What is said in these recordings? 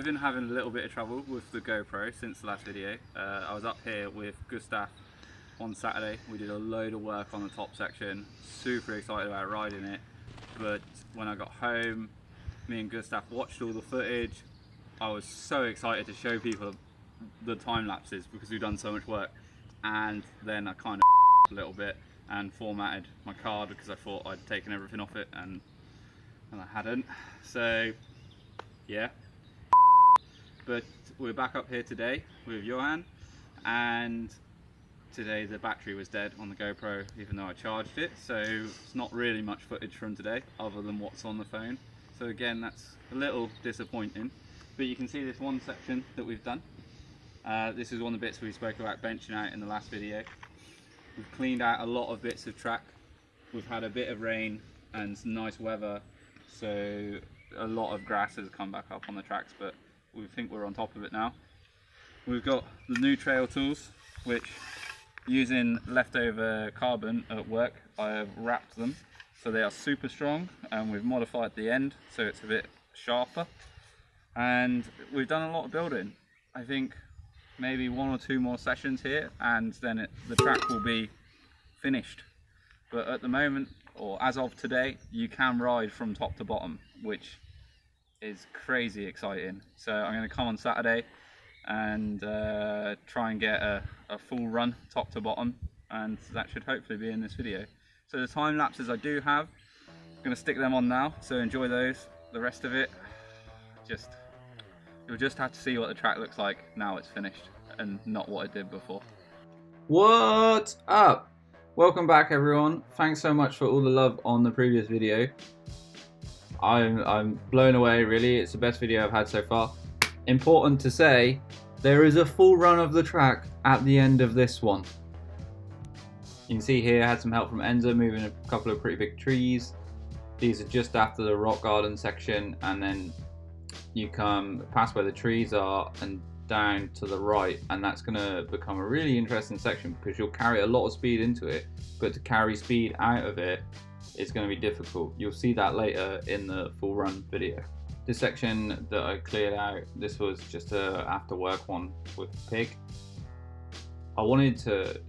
I've been having a little bit of trouble with the GoPro since the last video. I was up here with Gustav on Saturday. We did a load of work on the top section, super excited about riding it, but when I got home, me and Gustav watched all the footage. I was so excited to show people the time lapses because we've done so much work, and then I kind of a little bit and formatted my card because I thought I'd taken everything off it and I hadn't. So yeah, but we're back up here today with Johan, and today the battery was dead on the GoPro even though I charged it, so it's not really much footage from today other than what's on the phone. So again, that's a little disappointing, but you can see this one section that we've done. This is one of the bits we spoke about benching out in the last video. We've cleaned out a lot of bits of track. We've had a bit of rain and some nice weather, so a lot of grass has come back up on the tracks, but we think we're on top of it now. We've got the new trail tools, which, using leftover carbon at work, I have wrapped them so they are super strong, and we've modified the end so it's a bit sharper. And we've done a lot of building. I think maybe 1 or 2 more sessions here and then the track will be finished. But at the moment, or as of today, you can ride from top to bottom, which is crazy exciting. So I'm going to come on Saturday and try and get a full run top to bottom, and that should hopefully be in this video. So the time lapses I do have, I'm going to stick them on now, so enjoy those. The rest of it, you'll just have to see what the track looks like now it's finished and not what it did before. What's up? Welcome back everyone. Thanks so much for all the love on the previous video. I'm blown away really. It's the best video I've had so far. Important to say, there is a full run of the track at the end of this one. You can see here I had some help from Enzo moving a couple of pretty big trees. These are just after the rock garden section, and then you come past where the trees are and down to the right, and that's going to become a really interesting section because you'll carry a lot of speed into it, but to carry speed out of it is going to be difficult. You'll see that later in the full run video. This section that I cleared out, this was just a after work one with Pig. I wanted to,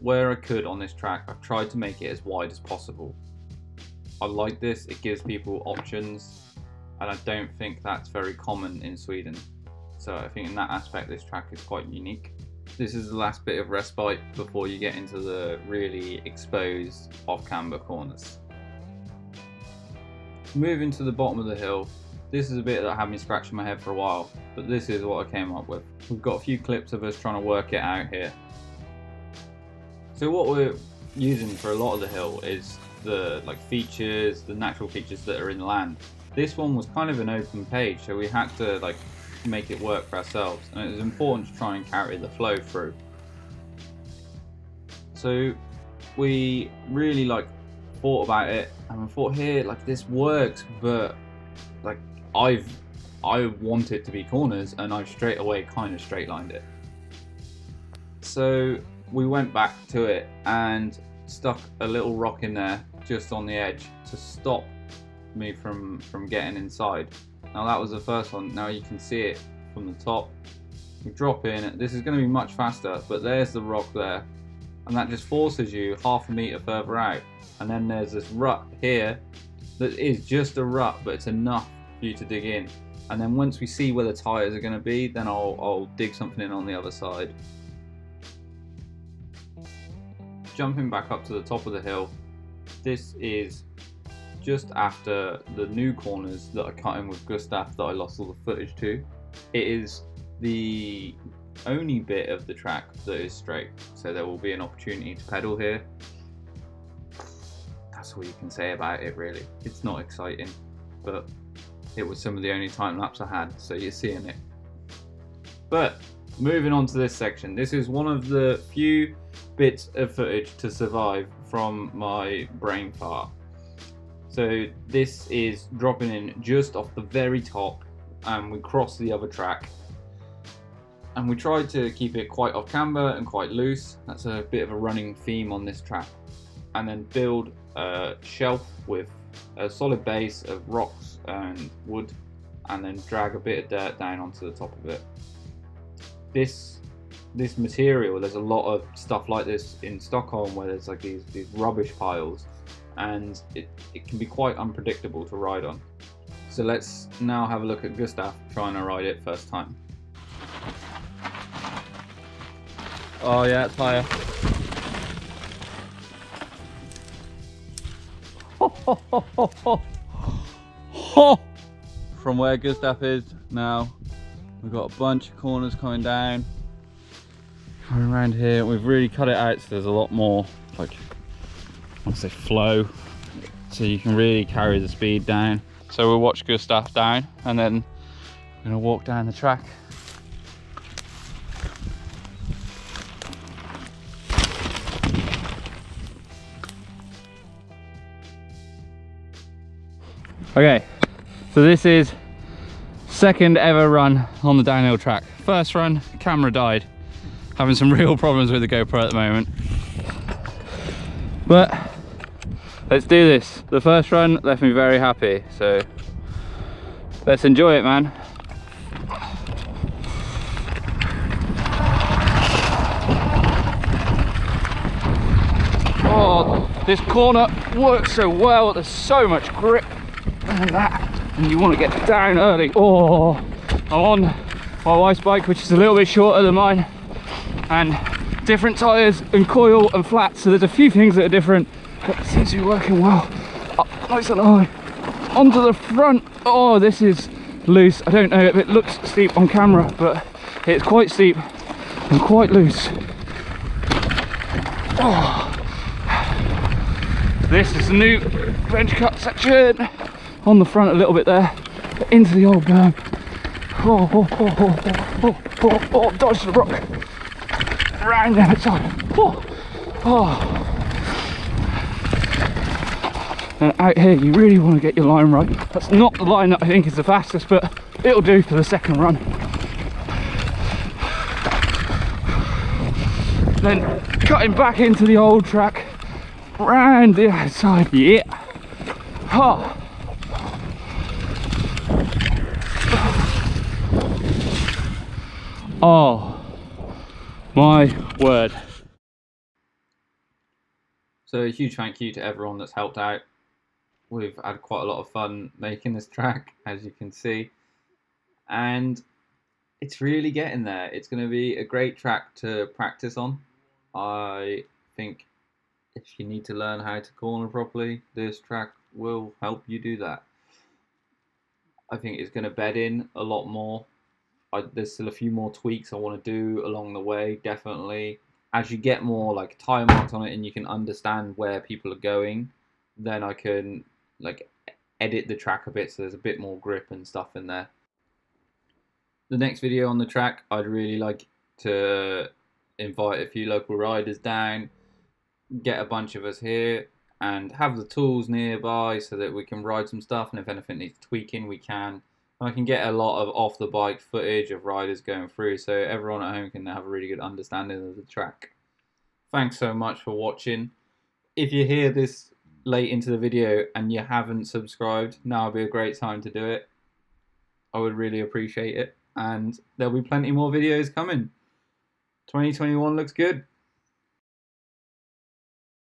where I could on this track, I've tried to make it as wide as possible. I like this, it gives people options, and I don't think that's very common in Sweden. So I think in that aspect this track is quite unique. This is the last bit of respite before you get into the really exposed off-camber corners. Moving to the bottom of the hill, this is a bit that had me scratching my head for a while, but this is what I came up with. We've got a few clips of us trying to work it out here. So what we're using for a lot of the hill is the features, the natural features that are in land. This one was kind of an open page, so we had to make it work for ourselves, and it was important to try and carry the flow through. So we really thought about it, and we thought here this works, but I want it to be corners, and I've straight away kind of straight lined it. So we went back to it and stuck a little rock in there just on the edge to stop me from getting inside. Now that was the first one. Now you can see it from the top. We drop in. This is going to be much faster, but there's the rock there, and that just forces you half a meter further out. And then there's this rut here that is just a rut, but it's enough for you to dig in. And then once we see where the tyres are going to be, then I'll dig something in on the other side. Jumping back up to the top of the hill, this is just after the new corners that I cut in with Gustav that I lost all the footage to. It is the only bit of the track that is straight, so there will be an opportunity to pedal here. That's all you can say about it really. It's not exciting, but it was some of the only time lapse I had, so you're seeing it. But moving on to this section, this is one of the few bits of footage to survive from my brain fart. So this is dropping in just off the very top, and we cross the other track, and we tried to keep it quite off camber and quite loose. That's a bit of a running theme on this track. And then build a shelf with a solid base of rocks and wood and then drag a bit of dirt down onto the top of it. This material, there's a lot of stuff like this in Stockholm where there's like these rubbish piles, and it can be quite unpredictable to ride on. So let's now have a look at Gustav trying to ride it first time. Oh yeah, tyre. From where Gustav is now, we've got a bunch of corners coming down. Coming around here, we've really cut it out so there's a lot more, like, I want to say flow, so you can really carry the speed down. So we'll watch Gustav down and then we're going to walk down the track. Okay, so this is second ever run on the downhill track. First run, camera died. Having some real problems with the GoPro at the moment. But let's do this. The first run left me very happy, so let's enjoy it, man. Oh, this corner works so well. There's so much grip and that, and you want to get down early. Oh, I'm on my wife's bike, which is a little bit shorter than mine, and different tyres and coil and flat, so there's a few things that are different, but it seems to be working well. Up nice and high onto the front. Oh, this is loose. I don't know if it looks steep on camera, but it's quite steep and quite loose. Oh. This is the new bench cut section. On the front a little bit there, into the old berm. Oh, dodge the rock. Round the outside. And out here you really want to get your line right. That's not the line that I think is the fastest, but it'll do for the second run. Then cutting back into the old track, round the outside. Yeah. Oh my word. So a huge thank you to everyone that's helped out. We've had quite a lot of fun making this track, as you can see, and it's really getting there. It's going to be a great track to practice on. I think if you need to learn how to corner properly, this track will help you do that. I think it's going to bed in a lot more. There's still a few more tweaks I want to do along the way, definitely. As you get more like tire marks on it and you can understand where people are going, then I can like edit the track a bit so there's a bit more grip and stuff in there. The next video on the track, I'd really like to invite a few local riders down, get a bunch of us here and have the tools nearby so that we can ride some stuff, and if anything needs tweaking we can. I can get a lot of off the bike footage of riders going through, so everyone at home can have a really good understanding of the track. Thanks so much for watching. If you hear this late into the video and you haven't subscribed, now would be a great time to do it. I would really appreciate it, and there'll be plenty more videos coming. 2021 looks good.